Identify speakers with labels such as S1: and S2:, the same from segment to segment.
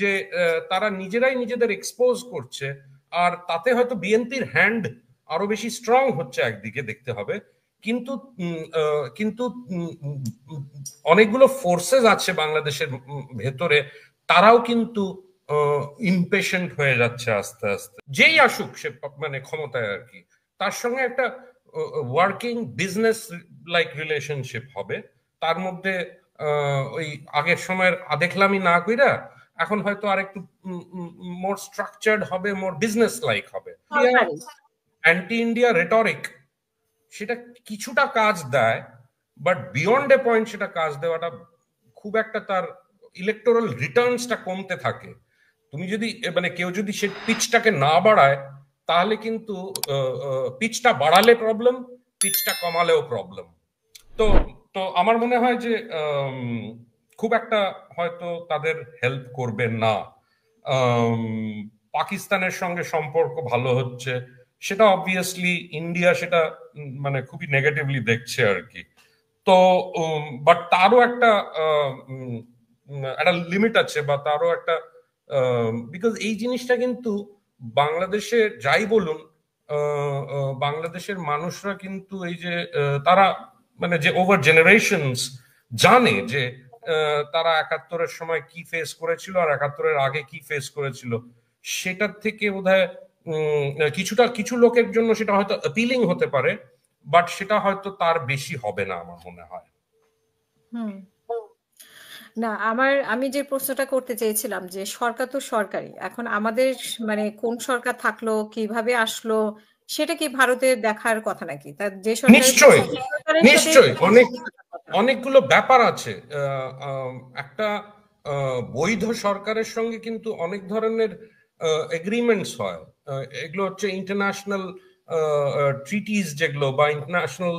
S1: যে তারা নিজেরাই নিজেদের এক্সপোজ করছে, আর তাতে হয়তো বিএনপির হ্যান্ড আরো বেশি স্ট্রং হচ্ছে একদিকে দেখতে হবে। কিন্তু কিন্তু অনেকগুলো ফোর্সেস আছে বাংলাদেশের ভেতরে, তারাও কিন্তু ইমপেশেন্ট হয়ে যাচ্ছে আস্তে আস্তে। যেই আসুক সে মানে ক্ষমতায় আর কি, তার সঙ্গে একটা ওয়ার্কিং বিজনেস লাইক রিলেশনশিপ হবে। তার মধ্যে ওই আগের সময়ের দেখলামই না কইরা এখন হয়তো আর একটু মোর স্ট্রাকচার্ড হবে, মোর বিজনেস লাইক হবে। অ্যান্টি ইন্ডিয়া রেটরিক সেটা কিছুটা কাজ দেয়, বাট বিয়ন্ড এ পয়েন্ট সেটা কাজ দেওয়াটা খুব একটা, তার ইলেকটোরাল রিটার্নসটা কমতে থাকে। তুমি যদি মানে কেউ যদি সে পিচটাকে না বাড়ায়, তাহলে কিন্তু পিচটা বাড়ালে প্রবলেম, পিচটা কমালেও প্রবলেম। তো তো আমার মনে হয় যে খুব একটা হয়তো তাদের হেল্প করবে না। পাকিস্তানের সঙ্গে সম্পর্ক ভালো হচ্ছে, সেটা অবভিয়াসলি ইন্ডিয়া সেটা মানে খুবই নেগেটিভলি দেখছে আর কি। তো বাট তারও একটা একটা লিমিট আছে, বা তারও একটা, বিকজ এই জিনিসটা কিন্তু বাংলাদেশে যাই বলুন, বাংলাদেশের মানুষরা কিন্তু এই যে তারা মানে যে ওভার জেনারেশনস জানে যে তারা একাত্তরের সময় কি ফেস করেছিল আর একাত্তরের আগে কি ফেস করেছিল, সেটার থেকে বোধহয় কিছুটা কিছু লোকের জন্য সেটা হয়তো অ্যাপিলিং হতে পারে, বাট সেটা হয়তো তার বেশি হবে না আমার মনে হয়।
S2: না, আমি যে প্রশ্নটা করতে চেয়েছিলাম যে সরকার তো সরকারি, এখন আমাদের মানে কোন সরকার থাকলো, কিভাবে আসলো, সেটা কি ভারতের দেখার কথা নাকি? তার যে
S1: নিশ্চয়ই নিশ্চয়ই অনেকগুলো ব্যাপার আছে। একটা বৈধ সরকারের সঙ্গে কিন্তু অনেক ধরনের এগ্রিমেন্টস হয়। এগুলো হচ্ছে ইন্টারন্যাশনাল ট্রিটিস যেগুলো, বা international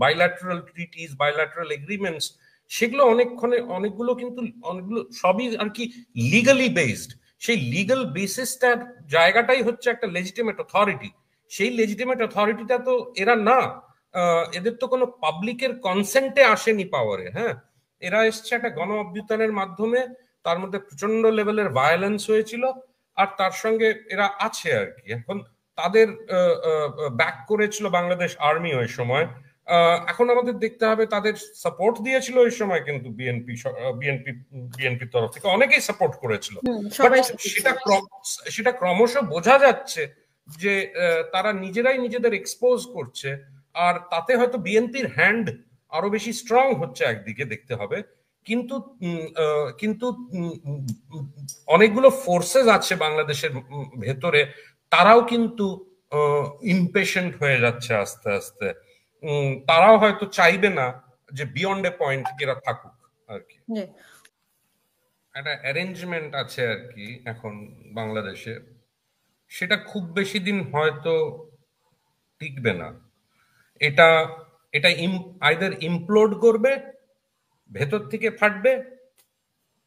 S1: bilateral treaties, bilateral agreements, সেগুলো অনেকগুলো কিন্তু অনেকগুলো সবই আর কি লিগালি বেসড। সেই লিগাল বেসিসটার জায়গাটাই হচ্ছে একটা লেজিটিমেট অথরিটি। সেই লেজিটিমেট অথরিটিটা তো এরা না, এদের তো কোনো পাবলিকের কনসেন্টে আসেনি পাওয়ারে। হ্যাঁ, এরা এসছে একটা গণ অভ্যুত্থানের মাধ্যমে, তার মধ্যে প্রচন্ড লেভেলের ভায়োলেন্স হয়েছিল, আর তার সঙ্গে এরা আছে আর কি। এখন তাদের ব্যাক করেছিল বাংলাদেশ আর্মি ওই সময়। এখন আমাদের দেখতে হবে তাদের সাপোর্ট দিয়েছিল ওই সময়, কিন্তু বিএনপির তরফ থেকে অনেকেই সাপোর্ট করেছিল। সেটা ক্রমশ বোঝা যাচ্ছে যে তারা নিজেরাই নিজেদের এক্সপোজ করছে, আর তাতে হয়তো বিএনপির হ্যান্ড আরো বেশি স্ট্রং হচ্ছে একদিকে দেখতে হবে। কিন্তু কিন্তু অনেকগুলো ফোর্সেস আছে বাংলাদেশের ভেতরে, তারাও কিন্তু ইমপেশেন্ট হয়ে যাচ্ছে আস্তে আস্তে। তারাও হয়তো চাইবে না যে বিয়ন্ড এ পয়েন্ট এরা থাকুক আর কি। একটা অ্যারেঞ্জমেন্ট আছে আর কি এখন বাংলাদেশে, সেটা খুব বেশি দিন হয়তো টিকবে না। এটা এটা আইদার ইমপ্লোড করবে, ভেতর থেকে ফাটবে,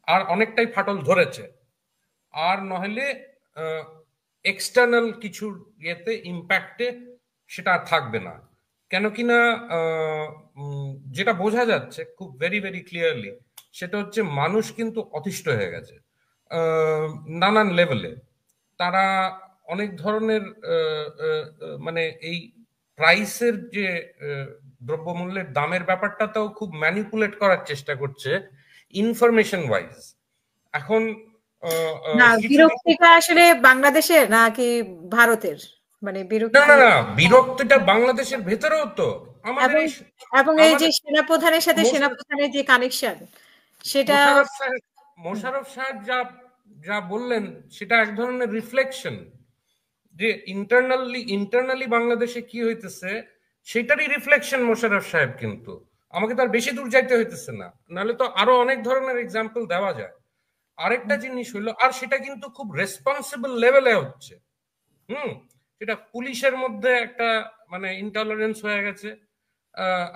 S1: আর অনেকটাই ফাটল ধরেছে, আর নইলে এক্সটার্নাল কিছু ইয়েতে ইম্প্যাক্টে সেটা থাকবে না। কেন কিনা যেটা বোঝা যাচ্ছে খুব ভেরি ভেরি ক্লিয়ারলি, সেটা হচ্ছে মানুষ কিন্তু অতিষ্ঠ হয়ে গেছে নানান লেভেলে। তারা অনেক ধরনের মানে এই প্রাইসের যে দ্রব্যমূল্যের দামের ব্যাপারটাতেও খুব ম্যানিপুলেট করার চেষ্টা করছে ইনফরমেশন ওয়াইজ। এখন
S2: না, বিরক্তিটা আসলে বাংলাদেশের নাকি ভারতের? মানে বিরক্তি,
S1: না না না, বিরক্তিটা বাংলাদেশের ভেতরেও তো আমাদের,
S2: এবং এই যে সেনাপ্রধানের সাথে সেনাপ্রধানের যে কানেকশন, সেটা
S1: মোশাররফ সাহেব যা যা বললেন সেটা এক ধরনের রিফ্লেকশন যে ইন্টারনালি বাংলাদেশে কি হইতেছে সেটারই রিফ্লেকশন মোশাররফ সাহেব। কিন্তু আমাকে তার বেশি দূর যাইতে হইতেছে না, নাহলে তো আরো অনেক ধরনের এক্সাম্পল দেওয়া যায়। আরেকটা জিনিস হইলো, আর সেটা কিন্তু খুব রেসপন্সিবল লেভেলে হচ্ছে। সেটা পুলিশের মধ্যে একটা মানে ইনটলারেন্স হয়ে গেছে,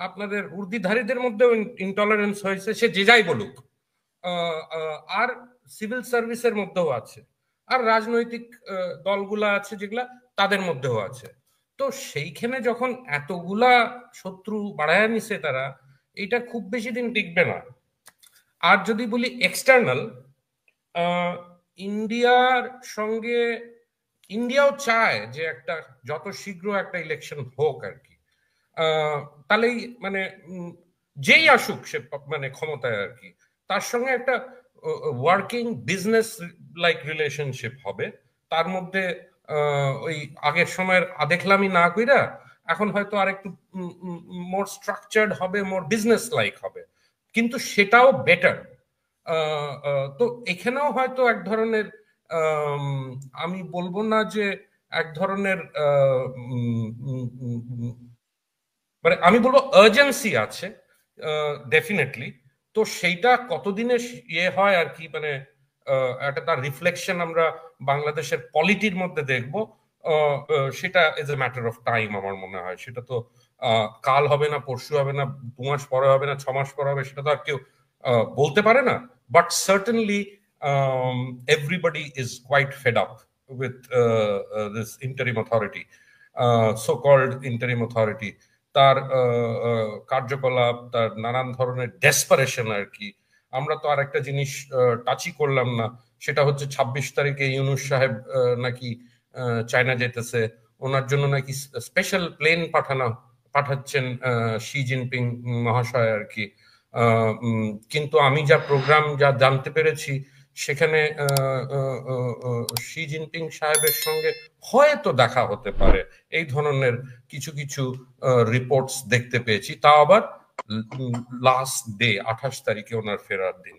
S1: আপনাদের উর্দিধারীদের মধ্যেও ইনটলারেন্স হয়েছে, সে যে যাই বলুক, আর সিভিল সার্ভিসের মধ্যেও আছে, আর রাজনৈতিক দলগুলা আছে যেগুলা, তাদের মধ্যেও আছে। তো সেইখানে যখন এতগুলা শত্রু বাড়ায় নিছে তারা, এটা খুব বেশি দিন টিকবে না। আর যদি বলি এক্সটার্নাল, ইন্ডিয়ার সঙ্গে ইন্ডিয়াও চায় যে একটা যত শীঘ্র একটা ইলেকশন হোক আর কি, তাহলেই মানে যেই আসুক সে মানে ক্ষমতায় আর কি, তার সঙ্গে একটা ওয়ার্কিং বিজনেস লাইক রিলেশনশিপ হবে। তার মধ্যে ওই আগের সময়ের দেখলামই না কইরা এখন হয়তো আর একটু মোর স্ট্রাকচার্ড হবে, মোর বিজনেস লাইক হবে, কিন্তু সেটাও বেটার। তো এখানেও হয়তো এক ধরনের আমি বলবো না যে এক ধরনের মানে আমি বলবো আর্জেন্সি আছে ডেফিনেটলি। তো সেইটা কতদিনে ইয়ে হয় আর কি, মানে একটা তার রিফ্লেকশন আমরা বাংলাদেশের পলিটির মধ্যে দেখব, সেটা is a matter of time আমার মনে হয়। সেটা তো কাল হবে না, পরশু হবে না, 2 মাস পরে হবে না, 6 মাস পরে হবে, সেটা তো আর কেউ বলতে পারে না। But certainly everybody is quite fed up with this interim authority, so-called interim authority, তার কার্যকলাপ, তার নানান ধরনের ডেসপারেশন আর কি। আমরা তো আর একটা জিনিস টাচই করলাম না, সেটা হচ্ছে 26 তারিখে ইউনূস সাহেব নাকি চায়না যেতেছে, ওনার জন্য নাকি স্পেশাল প্লেন পাঠাচ্ছেন শি জিনপিং মহাশয় আর কি। কিন্তু আমি যা প্রোগ্রাম যা জানতে পেরেছি সেখানে শি জিনপিং সাহেবের সঙ্গে হয়তো দেখা হতে পারে, এই ধরনের কিছু কিছু রিপোর্টস দেখতে পেয়েছি, তাও আবার লাস্ট ডে 28 তারিখে ওনার ফেরার দিন।